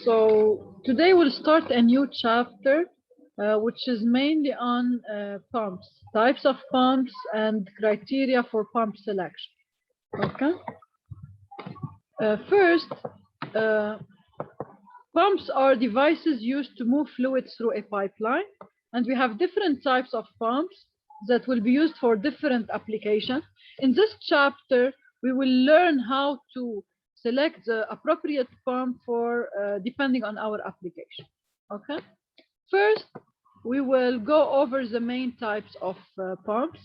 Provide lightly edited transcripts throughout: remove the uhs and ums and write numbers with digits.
So today we'll start a new chapter, which is mainly on pumps, types of pumps, and criteria for pump selection. Okay. First, uh, pumps are devices used to move fluids through a pipeline, and we have different types of pumps that will be used for different applications. In this chapter, we will learn how to select the appropriate pump for depending on our application. Okay. First, we will go over the main types of pumps.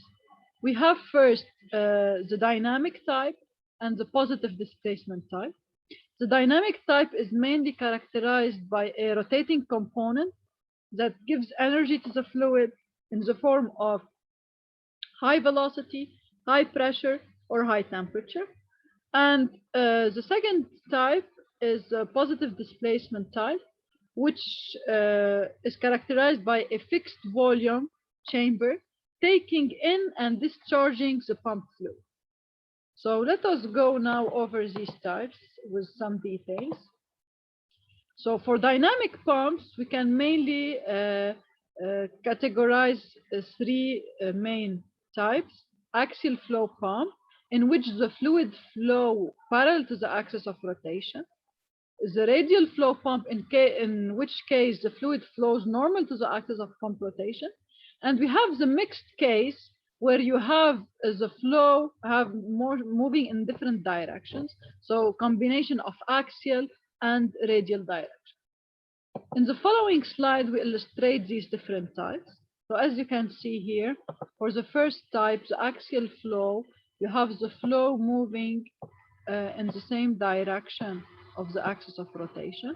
We have first the dynamic type and the positive displacement type. The dynamic type is mainly characterized by a rotating component that gives energy to the fluid in the form of high velocity, high pressure, or high temperature. And the second type is a positive displacement type, which is characterized by a fixed volume chamber taking in and discharging the pump fluid. So let us go now over these types with some details. So for dynamic pumps, we can mainly categorize three main types. Axial flow pump, in which the fluid flow parallel to the axis of rotation. The radial flow pump, in which case the fluid flows normal to the axis of pump rotation. And we have the mixed case, where you have the flow moving in different directions. So combination of axial and radial direction. In the following slide, we illustrate these different types. So as you can see here, for the first type, the axial flow, you have the flow moving in the same direction of the axis of rotation.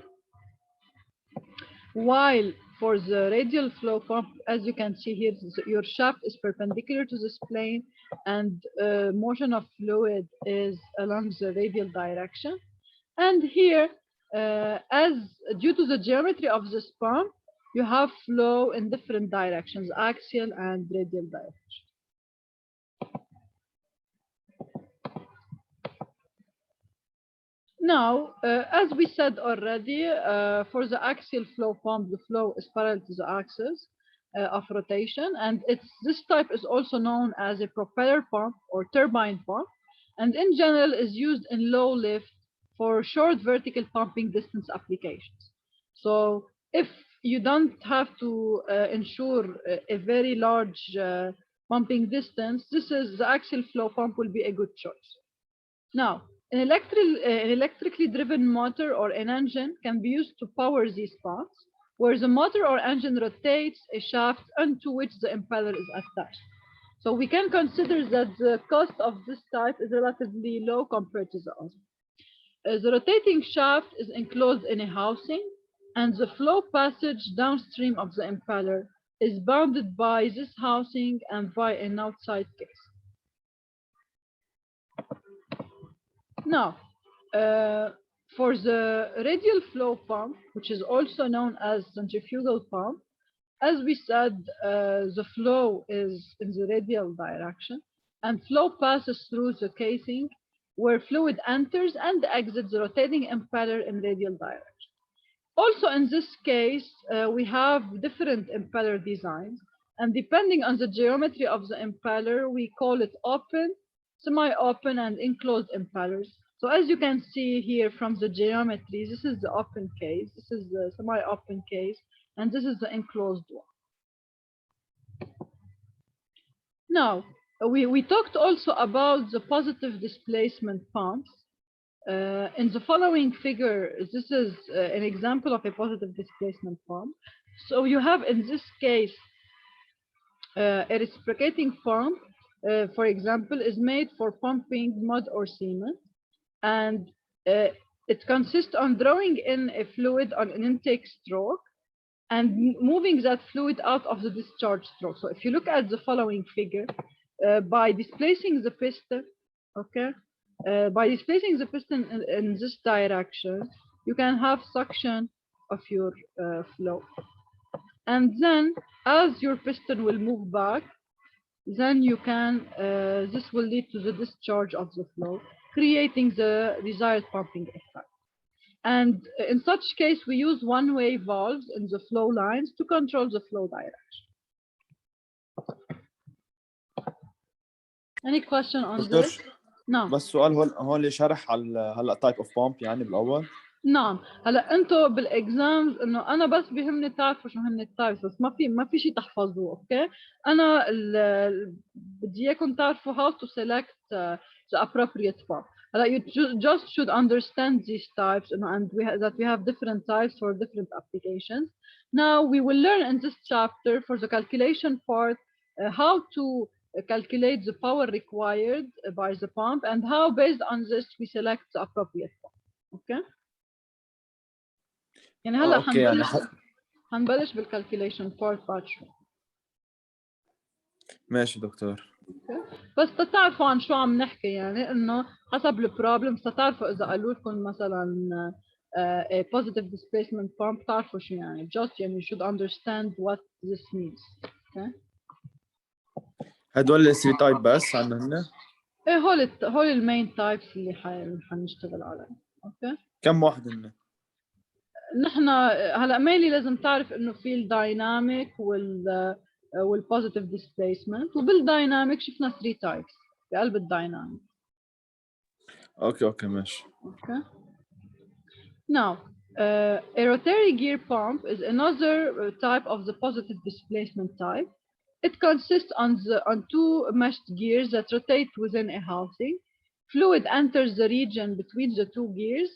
While for the radial flow pump, as you can see here, your shaft is perpendicular to this plane, and motion of fluid is along the radial direction. And here, as due to the geometry of this pump, you have flow in different directions, axial and radial direction. Now, as we said already, for the axial flow pump, the flow is parallel to the axis of rotation, and this type is also known as a propeller pump or turbine pump, and in general is used in low lift for short vertical pumping distance applications. So if you don't have to ensure a very large pumping distance, the axial flow pump will be a good choice. Now, an electrically driven motor or an engine can be used to power these pumps, where the motor or engine rotates a shaft onto which the impeller is attached. So we can consider that the cost of this type is relatively low compared to the other. The rotating shaft is enclosed in a housing, and the flow passage downstream of the impeller is bounded by this housing and by an outside case. Now, for the radial flow pump, which is also known as centrifugal pump, as we said, the flow is in the radial direction, and flow passes through the casing, where fluid enters and exits the rotating impeller in radial direction. Also, in this case, we have different impeller designs, and depending on the geometry of the impeller, we call it open, semi-open, and enclosed impellers. So as you can see here from the geometry, this is the open case, this is the semi-open case, and this is the enclosed one. Now, we talked also about the positive displacement pumps. In the following figure, this is an example of a positive displacement pump. So you have, in this case, a reciprocating pump, for example, is made for pumping mud or cement, and it consists on drawing in a fluid on an intake stroke and moving that fluid out of the discharge stroke. So if you look at the following figure, by displacing the piston, okay, by displacing the piston in this direction, you can have suction of your flow. And then as your piston will move back, then you can, this will lead to the discharge of the flow, creating the desired pumping effect. And in such case, we use one-way valves in the flow lines to control the flow direction. Any question on دكتور this? نعم. بس سؤال، هون اللي شرح على هلا تايب اوف بامب يعني بالاول. نعم. هلا انتم بالاكزامز انه انا بس بيهمني تعرفوا شو هن التايبس، بس ما في شيء تحفظوه. اوكي، انا بدي اياكم تعرفوا how to select the appropriate pump. هلا you just should understand these types, and that we have different types for different applications. Now we will learn in this chapter for the calculation part how to calculate the power required by the pump and how based on this we select the appropriate pump. Okay. يعني هلا حنبلش بالكالكوليشن بارت بعد شوي. ماشي دكتور. بس تتعرفوا عن شو عم نحكي، يعني انه حسب البروبلم تتعرفوا اذا قالوا لكم مثلا a positive displacement pump تعرفوا شو يعني. just يعني you should understand what this means. Okay. هدول ال 3 تايب بس عندنا هن؟ ايه هول المين تايبس اللي حنشتغل عليهم. اوكي. كم واحد هن؟ نحن هلا مينلي لازم تعرف انه في الدايناميك والبوزيتيف ديسبيسمنت، وبالدايناميك شفنا 3 تايبس بقلب الدايناميك. اوكي ماشي. Okay. Now, a rotary gear pump is another type of the positive displacement type. It consists on two meshed gears that rotate within a housing. Fluid enters the region between the two gears,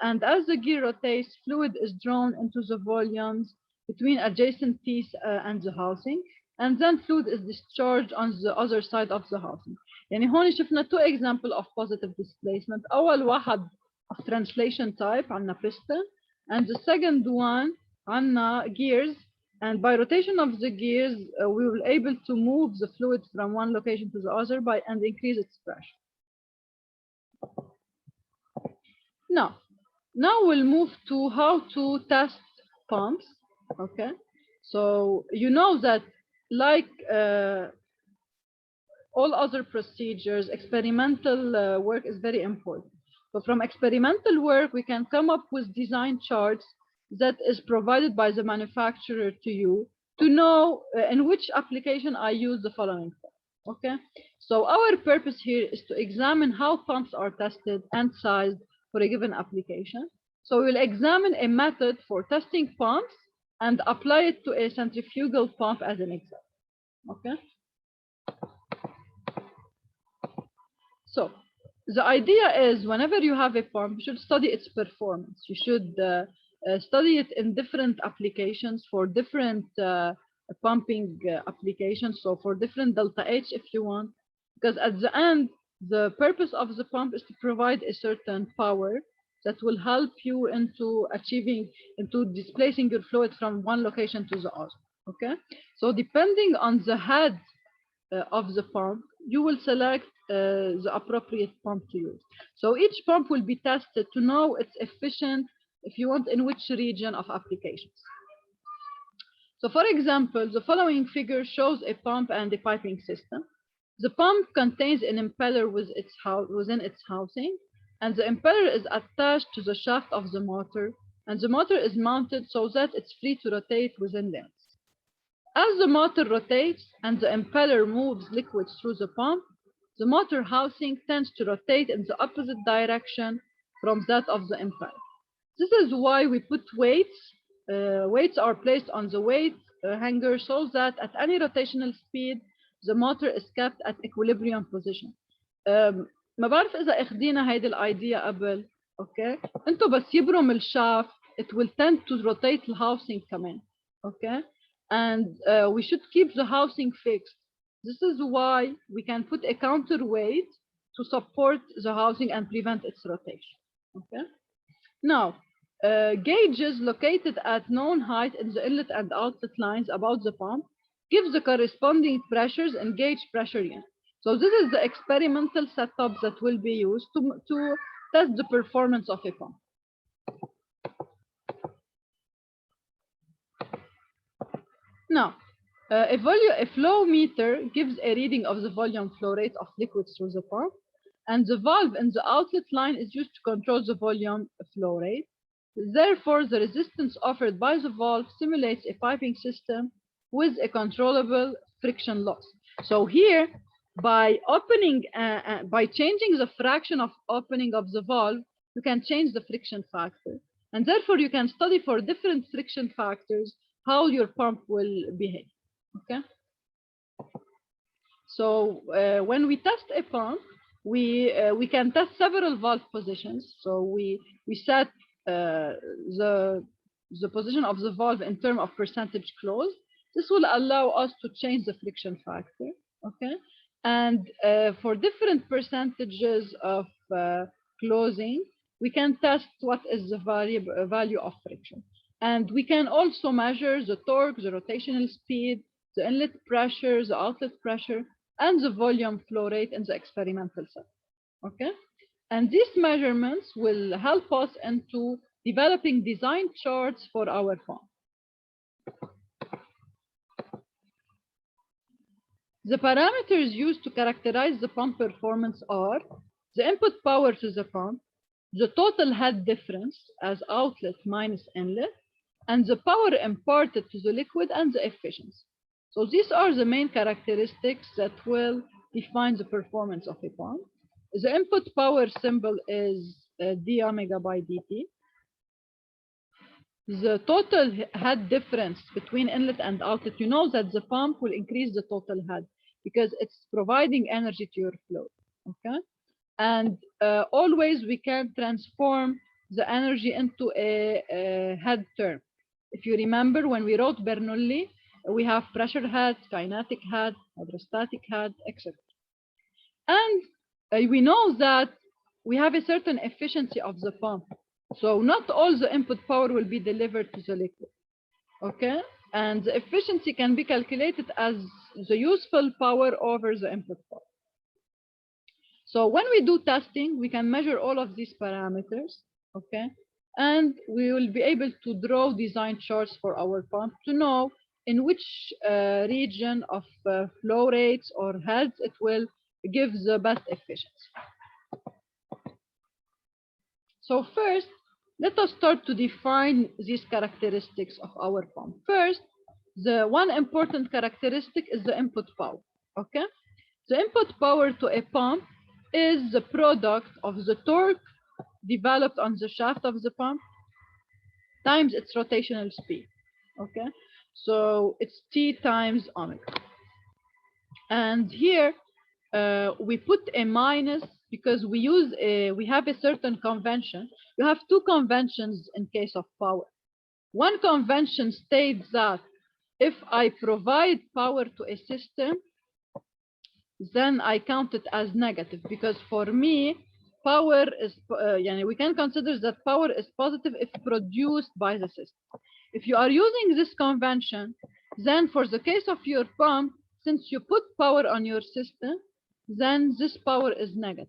and as the gear rotates, fluid is drawn into the volumes between adjacent piece and the housing, and then fluid is discharged on the other side of the housing. يعني هون شفنا two examples of positive displacement. أول واحد of translation type عنا piston, and the second one عنا gears. And by rotation of the gears, we will able to move the fluid from one location to the other and increase its pressure. Now we'll move to how to test pumps. Okay, so you know that like all other procedures, experimental work is very important. So from experimental work, we can come up with design charts that is provided by the manufacturer to you to know in which application I use the following. Okay, so our purpose here is to examine how pumps are tested and sized for a given application. So we'll examine a method for testing pumps and apply it to a centrifugal pump as an example. Okay. So the idea is whenever you have a pump, you should study its performance. You should study it in different applications for different pumping applications. So for different delta H if you want, because at the end, the purpose of the pump is to provide a certain power that will help you into displacing your fluid from one location to the other. Okay. So depending on the head of the pump, you will select the appropriate pump to use. So each pump will be tested to know its efficient, if you want, in which region of applications. So for example, the following figure shows a pump and a piping system. The pump contains an impeller within its housing, and the impeller is attached to the shaft of the motor, and the motor is mounted so that it's free to rotate within limits. As the motor rotates and the impeller moves liquids through the pump, the motor housing tends to rotate in the opposite direction from that of the impeller. This is why we put weights. Weights are placed on the weight hanger so that at any rotational speed, the motor is kept at equilibrium position. ما بعرف إذا أخدينا هيدي الأيديا قبل. Okay. أنتو بس يبرم الشاف, it will tend to rotate the housing كمان. Okay. And we should keep the housing fixed. This is why we can put a counterweight to support the housing and prevent its rotation. Okay. Now, gauges located at known height in the inlet and outlet lines about the pump give the corresponding pressures and gauge pressure unit. So this is the experimental setup that will be used to test the performance of a pump. Now, a flow meter gives a reading of the volume flow rate of liquids through the pump, and the valve in the outlet line is used to control the volume flow rate. Therefore, the resistance offered by the valve simulates a piping system with a controllable friction loss. So here, by changing the fraction of opening of the valve, you can change the friction factor. And therefore, you can study for different friction factors how your pump will behave, okay? So when we test a pump, we can test several valve positions. So we set the position of the valve in terms of percentage closed. This will allow us to change the friction factor, okay? And for different percentages of closing, we can test what is the value of friction. And we can also measure the torque, the rotational speed, the inlet pressure, the outlet pressure, and the volume flow rate in the experimental set, okay? And these measurements will help us into developing design charts for our pump. The parameters used to characterize the pump performance are the input power to the pump, the total head difference as outlet minus inlet, and the power imparted to the liquid and the efficiency. So these are the main characteristics that will define the performance of a pump. The input power symbol is d omega by dt. The total head difference between inlet and outlet, you know that the pump will increase the total head because it's providing energy to your flow, okay? And always we can transform the energy into a head term. If you remember when we wrote Bernoulli, we have pressure head, kinetic head, hydrostatic head, etc. And we know that we have a certain efficiency of the pump. So not all the input power will be delivered to the liquid, okay? And the efficiency can be calculated as the useful power over the input power. So when we do testing, we can measure all of these parameters, okay? And we will be able to draw design charts for our pump to know in which region of flow rates or heads it will give the best efficiency. So first, let us start to define these characteristics of our pump. First, the one important characteristic is the input power, okay? The input power to a pump is the product of the torque developed on the shaft of the pump times its rotational speed, okay? So it's T times omega. And here we put a minus because we have a certain convention. You have two conventions in case of power. One convention states that if I provide power to a system, then I count it as negative because for me, power is, we can consider that power is positive if produced by the system. If you are using this convention, then for the case of your pump, since you put power on your system, then this power is negative.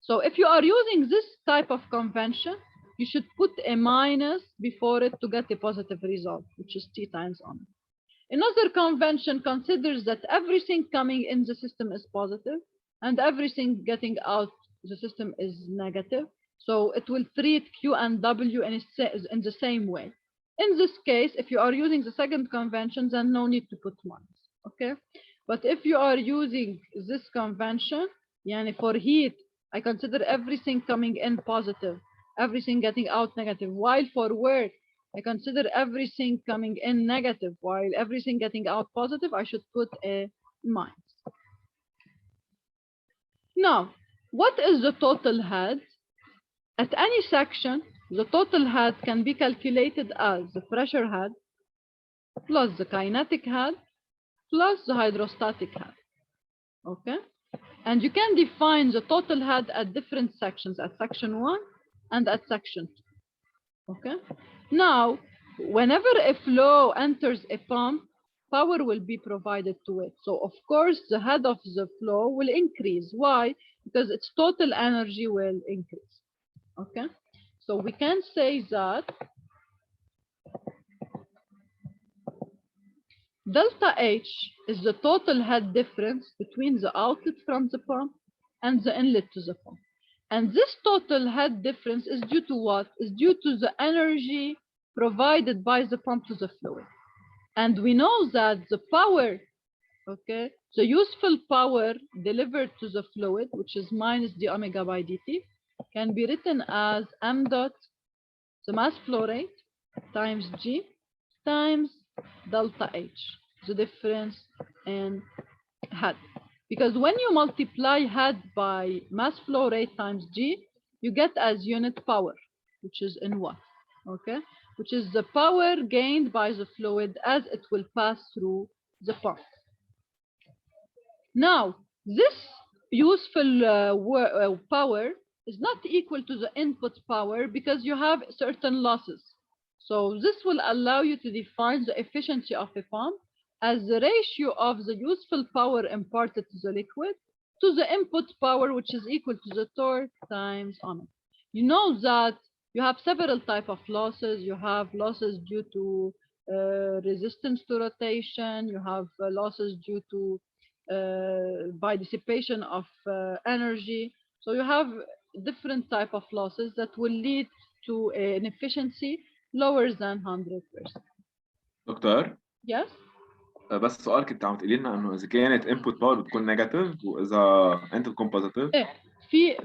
So if you are using this type of convention, you should put a minus before it to get a positive result, which is T times omega. Another convention considers that everything coming in the system is positive and everything getting out the system is negative. So it will treat Q and W in the same way. In this case, if you are using the second convention, then no need to put minus, okay? But if you are using this convention, for heat, I consider everything coming in positive, everything getting out negative, while for work, I consider everything coming in negative, while everything getting out positive, I should put a minus. Now, what is the total head? At any section, the total head can be calculated as the pressure head plus the kinetic head plus the hydrostatic head, okay? And you can define the total head at different sections, at section 1 and at section 2, okay? Now, whenever a flow enters a pump, power will be provided to it. So, of course, the head of the flow will increase. Why? Because its total energy will increase, okay? So we can say that delta H is the total head difference between the outlet from the pump and the inlet to the pump. And this total head difference is due to what? Is due to the energy provided by the pump to the fluid. And we know that the power, okay, the useful power delivered to the fluid, which is minus d omega by dt, can be written as m dot the mass flow rate times g times delta h, the difference in head. Because when you multiply head by mass flow rate times g, you get as unit power, which is in watt, okay? Which is the power gained by the fluid as it will pass through the pump. Now, this useful power is not equal to the input power because you have certain losses. So this will allow you to define the efficiency of a pump as the ratio of the useful power imparted to the liquid to the input power, which is equal to the torque times omega. You know that you have several types of losses. You have losses due to resistance to rotation. You have losses due to by dissipation of energy. So you have different type of losses that will lead to an efficiency lower than 100%. دكتور Yes? بس سؤال كنت عم تقولي لنا انه اذا كانت input power بتكون نيجاتيف واذا انت بتكون بوزيتيف. ايه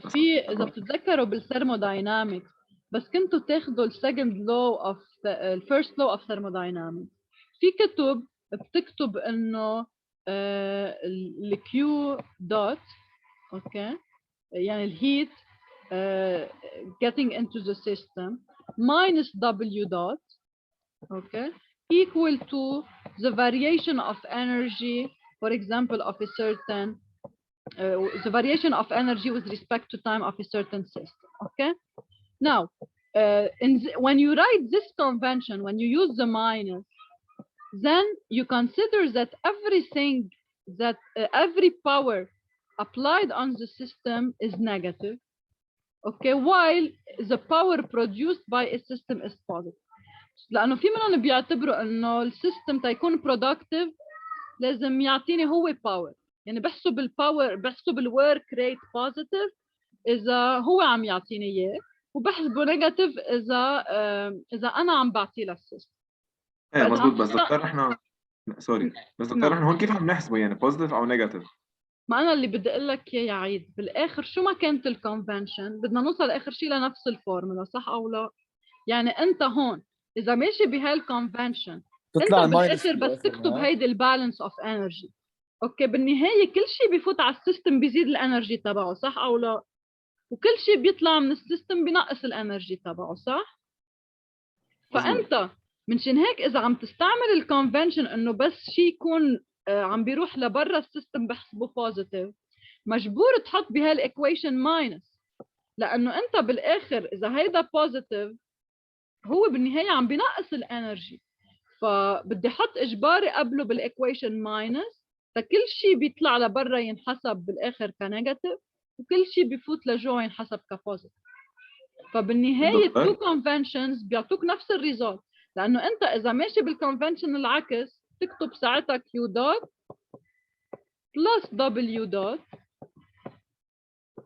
في اذا بتتذكروا بالثيرموداينامكس بس كنتوا تاخذوا السكند لو اوف الفيرست لو اوف ثيرموداينامكس، في كتب بتكتب انه الكيو دوت اوكي يعني الهيت getting into the system minus W dot okay equal to the variation of energy, for example, of a certain the variation of energy with respect to time of a certain system. Okay. Now, when you write this convention, when you use the minus, then you consider that everything that every power applied on the system is negative. Okay, while the power produced by a system is positive. لأنه في منهم بيعتبروا إنه السيستم تيكون productive لازم يعطيني هو power، يعني بحسب الباور بحسب الورك ريت بوزيتيف إذا هو عم يعطيني إياه، وبحسبه نيجاتيف إذا أنا عم بعطيه للسيستم. ايه مظبوط. بس دكتور احنا سوري بس دكتور احنا هون كيف عم نحسبه يعني بوزيتيف او نيجاتيف؟ ما أنا اللي بدي أقول لك إياه يا عيد، بالآخر شو ما كانت الكونفنشن بدنا نوصل آخر شيء لنفس الفورمولا، صح أو لا؟ يعني أنت هون إذا ماشي بهالكونفنشن تطلع أنت الماينس بالآخر بس تكتب هيدي البالانس أوف إنرجي، أوكي بالنهاية كل شيء بفوت على السيستم بيزيد الإنرجي تبعه، صح أو لا؟ وكل شيء بيطلع من السيستم بينقص الإنرجي تبعه، صح؟ فأنت منشان هيك إذا عم تستعمل الكونفنشن إنه بس شيء يكون عم بيروح لبرا السيستم بحسبه بوزيتيف، مجبور تحط بهالإيكويشن ماينس، لأنه أنت بالآخر إذا هيدا بوزيتيف هو بالنهاية عم بينقص الإنرجي، فبدي أحط إجباري قبله بالإيكويشن ماينس، فكل شيء بيطلع لبرا ينحسب بالآخر كنيجاتيف، وكل شيء بيفوت لجوا ينحسب كبوزيتيف. فبالنهاية التو كونفنشنز بيعطوك نفس الريزولت، لأنه أنت إذا ماشي بالكونفنشن العكس تكتب ساعتها Q dot plus W dot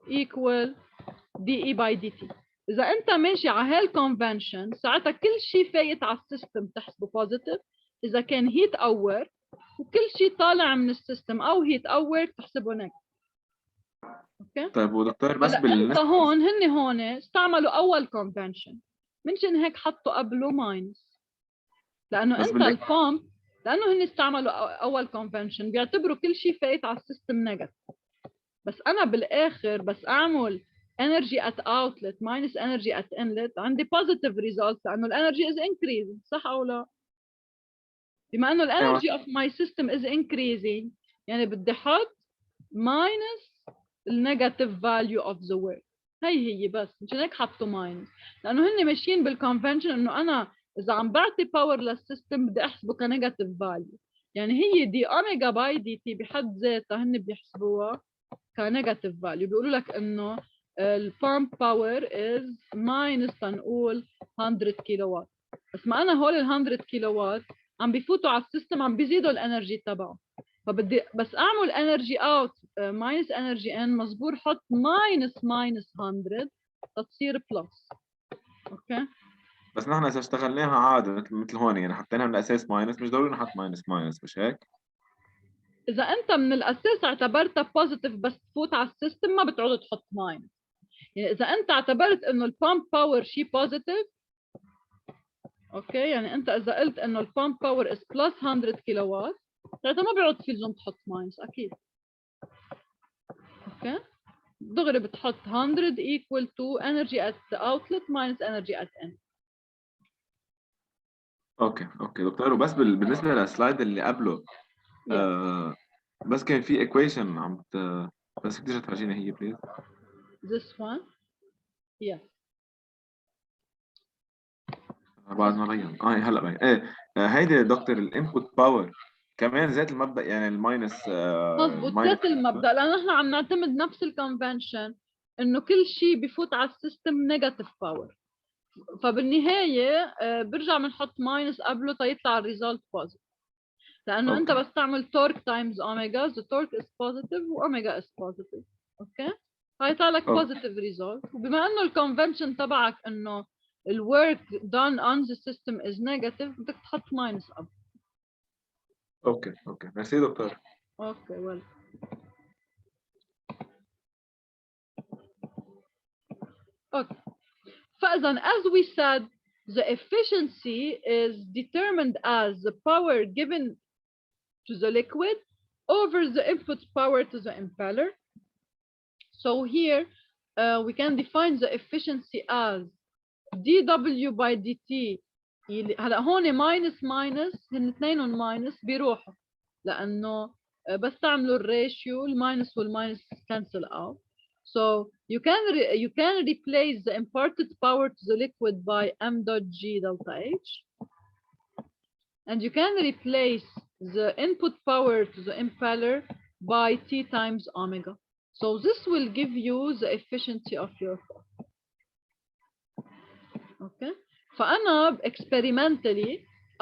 equal DE by DT. إذا أنت ماشي على هالكونفنشن ساعتها كل شيء فايت على السيستم تحسبه بوزيتيف إذا كان هيت أو ورك، وكل شيء طالع من السيستم أو هيت أو ورك تحسبه نيجاتيف. اوكي طيب ودكتور بس انت هون هون استعملوا اول كونفنشن منشان هيك حطوا قبله ماينس، لانه انت البامب لانه هن استعملوا اول كونفنشن بيعتبروا كل شيء فايت على السيستم نيجاتيف، بس انا بالاخر بس اعمل energy at outlet minus energy at inlet عندي positive results لانه الانرجي is increasing، صح او لا؟ بما انه الانرجي of my system is increasing يعني بدي احط minus النيجاتيف فاليو اوف ذا work. هي بس مشان هيك حطوا ماينس، لانه هن ماشيين بالكونفنشن انه انا اذا عم بعطي باور للسيستم بدي احسبه كنيجاتيف فاليو، يعني هي دي اوميجا باي دي تي بحد ذاتها هن بيحسبوها كنيجاتيف فاليو، بيقولوا لك انه البامب باور از ماينس تنقول 100 كيلو وات، بس ما انا هول ال 100 كيلو وات عم بفوتوا على السيستم عم بيزيدوا الانرجي تبعه، فبدي بس اعمل انرجي اوت minus energy n مزبور حط minus 100 تصير plus. اوكي بس نحن اذا اشتغلناها عادي مثل هون يعني حطيناها من الاساس ماينس، مش ضروري نحط ماينس مش هيك؟ اذا انت من الاساس اعتبرتها بوزيتيف بس تفوت على السيستم ما بتعود تحط ماينس. يعني اذا انت اعتبرت انه البامب باور شيء بوزيتيف، اوكي، يعني انت اذا قلت انه البامب باور از بلس 100 كيلو وات، ساعتها ما بيعود في لزوم تحط ماينس اكيد. اوكي دغري بتحط 100 equal to energy at the outlet minus energy at end. اوكي دكتور، وبس بالنسبه للسلايد اللي قبله بس كان في ايكويشن بس بدي تفرجيني هي بليز. This one yes. بعد ما بين هلا بين هيدي دكتور الانبوت باور كمان ذات المبدا يعني الماينس مضبوط ذات المبدا، لانه نحن عم نعتمد نفس الكونفنشن انه كل شيء بفوت على السيستم نيجاتيف باور، فبالنهايه برجع بنحط ماينس قبله تيطلع الريزلت بوزيتيف، لانه انت بس تعمل تورك تايمز اوميجا، the torque is positive واوميجا is positive. اوكي هيطلع لك بوزيتيف ريزلت، وبما انه الكونفنشن تبعك انه الورك done on the system is negative بدك تحط ماينس قبل. اوكي ميرسي دكتور. اوكي ويل اوكي. فإذا as we said the efficiency is determined as the power given to the liquid over the input power to the impeller. So here we can define the efficiency as dW by dt. هلا هون ماينس هن اثنينهم ماينس بيروحوا لأنه بس تعملوا الريشيو الماينس والماينس cancel out. So you can replace the imparted power to the liquid by m dot g delta h, and you can replace the input power to the impeller by t times omega. So this will give you the efficiency of your pump. Okay. فأنا experimentally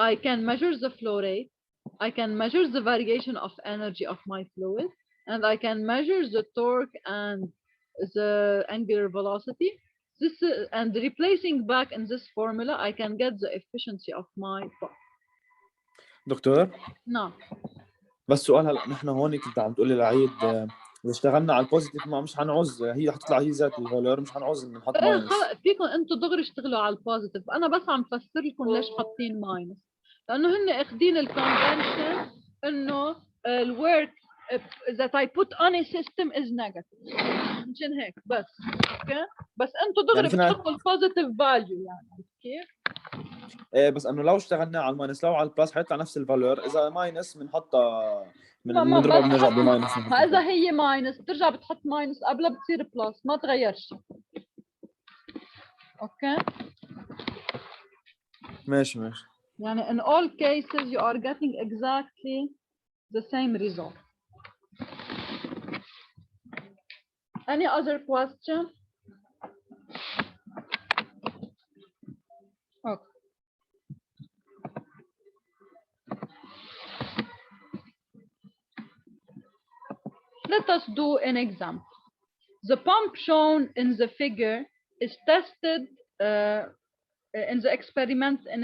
I can measure the flow rate, I can measure the variation of energy of my fluid, and I can measure the torque and the angular velocity. This and replacing back in this formula, I can get the efficiency of my pump. دكتور نعم. بس سؤال، هلا نحن هون كنت عم تقولي لعيد اذا اشتغلنا على البوزيتيف ما مش حنعوز، هي حتطلع هي ذات الفالور، مش حنعوز نحط ماينس. خلص فيكم انتم دغري اشتغلوا على البوزيتيف، انا بس عم فسر لكم ليش حاطين ماينس، لانه هن اخذين الكونفنشن انه الورك that I put on a system is negative، مشان هيك بس. اوكي بس انتم دغري يعني بتحطوا البوزيتيف فاليو، يعني كيف؟ ايه بس انه لو اشتغلنا على الماينس لو على البلس حيطلع نفس الفالور، اذا ماينس بنحطها بنضربها بنرجع بماينس. اذا هي ماينس بترجع بتحط ماينس قبلها بتصير بلس، ما تغير شيء. اوكي ماشي يعني in all cases you are getting exactly the same result. Any other question? Okay. Let us do an example. The pump shown in the figure is tested in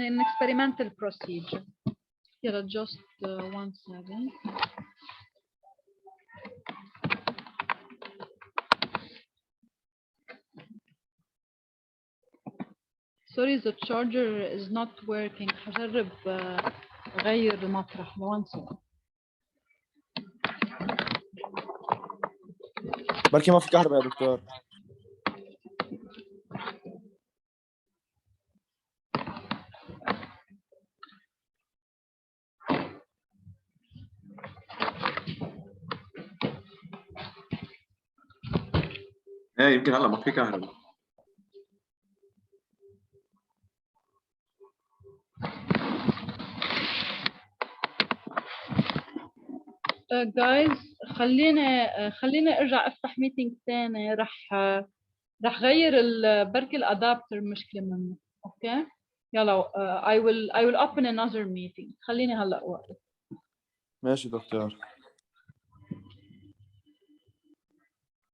an experimental procedure. Yeah, just 1 second. Sorry, the charger is not working. هجرب غير مطرح 1 second. بركي ما في كهرباء يا دكتور. ايه يمكن هلا ما في كهرباء. جايز خليني ارجع افتح ميتينج ثاني، رح غير بركي الادابتر مشكله منه. اوكي يلا I will open another meeting. خليني هلا وقت. ماشي دكتور.